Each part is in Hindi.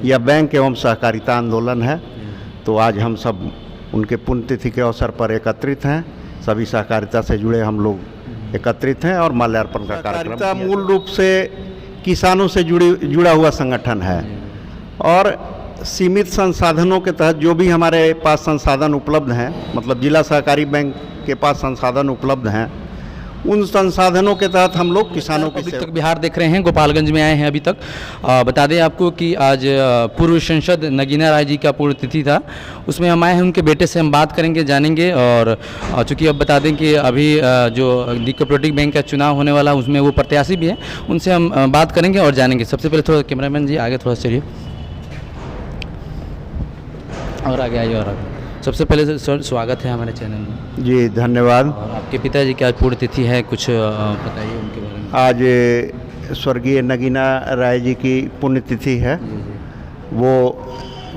यह बैंक एवं सहकारिता आंदोलन है। तो आज हम सब उनके पुण्यतिथि के अवसर पर एकत्रित हैं। सभी सहकारिता से जुड़े हम लोग एकत्रित हैं और माल्यार्पण का कार्यक्रम। मूल रूप से किसानों से जुड़ा हुआ संगठन है और सीमित संसाधनों के तहत जो भी हमारे पास संसाधन उपलब्ध हैं, मतलब जिला सहकारी बैंक के पास संसाधन उपलब्ध हैं, उन संसाधनों के तहत हम लोग किसानों की अभी तक बिहार देख रहे हैं, गोपालगंज में आए हैं अभी तक। बता दें आपको कि आज पूर्व सांसद नगीना राय जी का पुण्यतिथि था, उसमें हम आए हैं। उनके बेटे से हम बात करेंगे, जानेंगे। और चूँकि अब बता दें कि अभी जो दी कोऑपरेटिव बैंक का चुनाव होने वाला है उसमें वो प्रत्याशी भी हैं, उनसे हम बात करेंगे और जानेंगे। सबसे पहले थोड़ा कैमरामैन जी आगे थोड़ा चलिए और आगे आइए। और आगे सबसे पहले सर स्वागत है हमारे चैनल में। जी धन्यवाद। और आपके पिताजी की आज पुण्यतिथि है, कुछ बताइए उनके बारे में। आज स्वर्गीय नगीना राय जी की पुण्यतिथि है। वो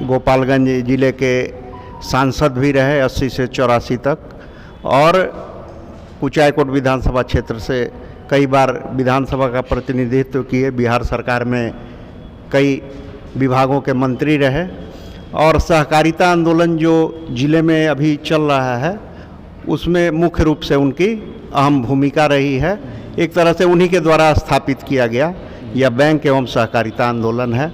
गोपालगंज जिले के सांसद भी रहे 80 से 84 तक, और कुचायकोट विधानसभा क्षेत्र से कई बार विधानसभा का प्रतिनिधित्व किए। बिहार सरकार में कई विभागों के मंत्री रहे और सहकारिता आंदोलन जो ज़िले में अभी चल रहा है उसमें मुख्य रूप से उनकी अहम भूमिका रही है। एक तरह से उन्हीं के द्वारा स्थापित किया गया यह बैंक एवं सहकारिता आंदोलन है।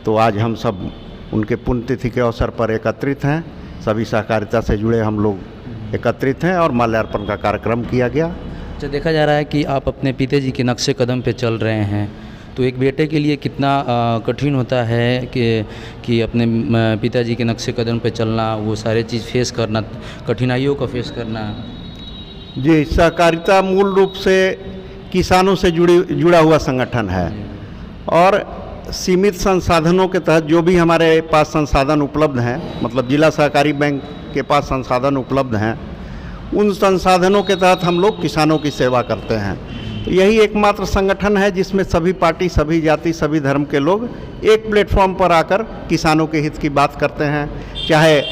तो आज हम सब उनके पुण्यतिथि के अवसर पर एकत्रित हैं। सभी सहकारिता से जुड़े हम लोग एकत्रित हैं और माल्यार्पण का कार्यक्रम किया गया। अच्छा, देखा जा रहा है कि आप अपने पिताजी के नक्शे कदम पे चल रहे हैं, तो एक बेटे के लिए कितना कठिन होता है कि अपने पिताजी के नक्शे कदम पे चलना, वो सारे चीज़ फेस करना, कठिनाइयों को फेस करना। जी, सहकारिता मूल रूप से किसानों से जुड़ा हुआ संगठन है और सीमित संसाधनों के तहत जो भी हमारे पास संसाधन उपलब्ध हैं, मतलब जिला सहकारी बैंक के पास संसाधन उपलब्ध हैं, उन संसाधनों के तहत हम लोग किसानों की सेवा करते हैं। तो यही एकमात्र संगठन है जिसमें सभी पार्टी, सभी जाति, सभी धर्म के लोग एक प्लेटफॉर्म पर आकर किसानों के हित की बात करते हैं। चाहे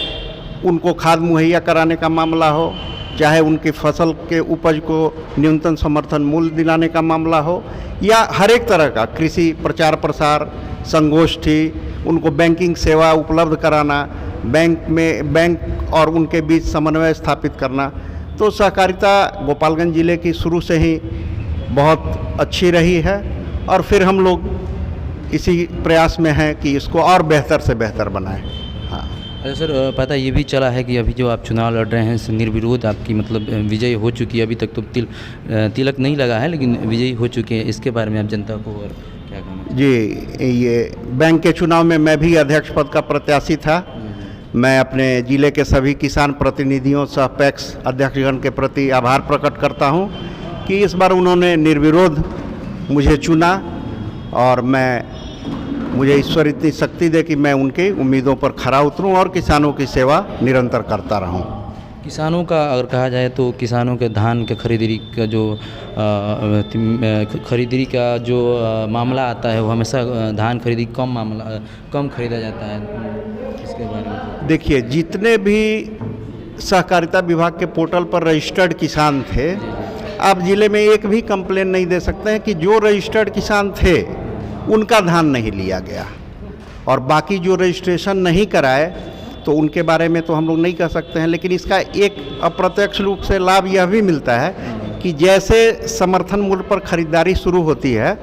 उनको खाद मुहैया कराने का मामला हो, चाहे उनकी फसल के उपज को न्यूनतम समर्थन मूल्य दिलाने का मामला हो, या हर एक तरह का कृषि प्रचार प्रसार, संगोष्ठी, उनको बैंकिंग सेवा उपलब्ध कराना, बैंक और उनके बीच समन्वय स्थापित करना। तो सहकारिता गोपालगंज जिले की शुरू से ही बहुत अच्छी रही है और फिर हम लोग इसी प्रयास में हैं कि इसको और बेहतर से बेहतर बनाएं। हाँ। अच्छा सर, पता ये भी चला है कि अभी जो आप चुनाव लड़ रहे हैं निर्विरोध आपकी मतलब विजय हो चुकी है। अभी तक तो तिलक नहीं लगा है, लेकिन विजयी हो चुके हैं। इसके बारे में आप जनता को और क्या कहना? जी, ये बैंक के चुनाव में मैं भी अध्यक्ष पद का प्रत्याशी था। मैं अपने ज़िले के सभी किसान प्रतिनिधियों सह पैक्स अध्यक्षगण के प्रति आभार प्रकट करता हूँ कि इस बार उन्होंने निर्विरोध मुझे चुना और मुझे ईश्वर इतनी शक्ति दे कि मैं उनकी उम्मीदों पर खरा उतरूं और किसानों की सेवा निरंतर करता रहूं। किसानों का अगर कहा जाए तो किसानों के धान के खरीदारी का जो मामला आता है वो हमेशा धान खरीदी कम खरीदा जाता है। इसके बारे में देखिए, जितने भी सहकारिता विभाग के पोर्टल पर रजिस्टर्ड किसान थे, आप ज़िले में एक भी कंप्लेन नहीं दे सकते हैं कि जो रजिस्टर्ड किसान थे उनका धान नहीं लिया गया, और बाकी जो रजिस्ट्रेशन नहीं कराए तो उनके बारे में तो हम लोग नहीं कह सकते हैं। लेकिन इसका एक अप्रत्यक्ष रूप से लाभ यह भी मिलता है कि जैसे समर्थन मूल्य पर खरीदारी शुरू होती है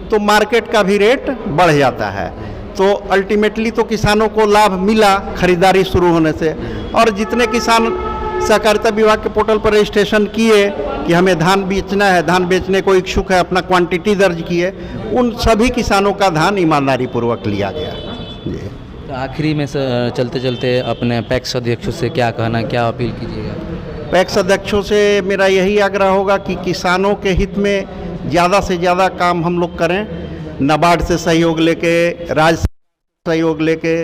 तो मार्केट का भी रेट बढ़ जाता है। तो अल्टीमेटली तो किसानों को लाभ मिला खरीदारी शुरू होने से, और जितने किसान सहकारिता विभाग के पोर्टल पर रजिस्ट्रेशन किए कि हमें धान बेचना है, धान बेचने को इच्छुक है, अपना क्वांटिटी दर्ज किए, उन सभी किसानों का धान ईमानदारी पूर्वक लिया गया। जी, तो आखिरी में चलते चलते अपने पैक्स अध्यक्षों से क्या कहना, क्या अपील कीजिएगा? पैक्स अध्यक्षों से मेरा यही आग्रह होगा कि किसानों के हित में ज़्यादा से ज़्यादा काम हम लोग करें। नाबार्ड से सहयोग लेके, राज्य से सहयोग लेके,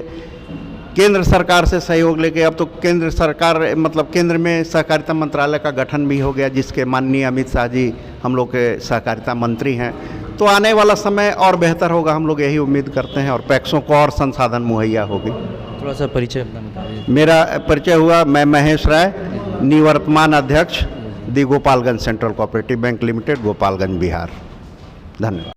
केंद्र सरकार से सहयोग लेके, अब तो केंद्र सरकार मतलब केंद्र में सहकारिता मंत्रालय का गठन भी हो गया जिसके माननीय अमित शाह जी हम लोग के सहकारिता मंत्री हैं। तो आने वाला समय और बेहतर होगा, हम लोग यही उम्मीद करते हैं, और पैक्सों को और संसाधन मुहैया होगी। थोड़ा सा परिचय अपना बताइए। मेरा परिचय हुआ, मैं महेश राय, निवर्तमान अध्यक्ष the Gopalganj Central Cooperative Bank Limited, Gopalganj, Bihar. धन्यवाद।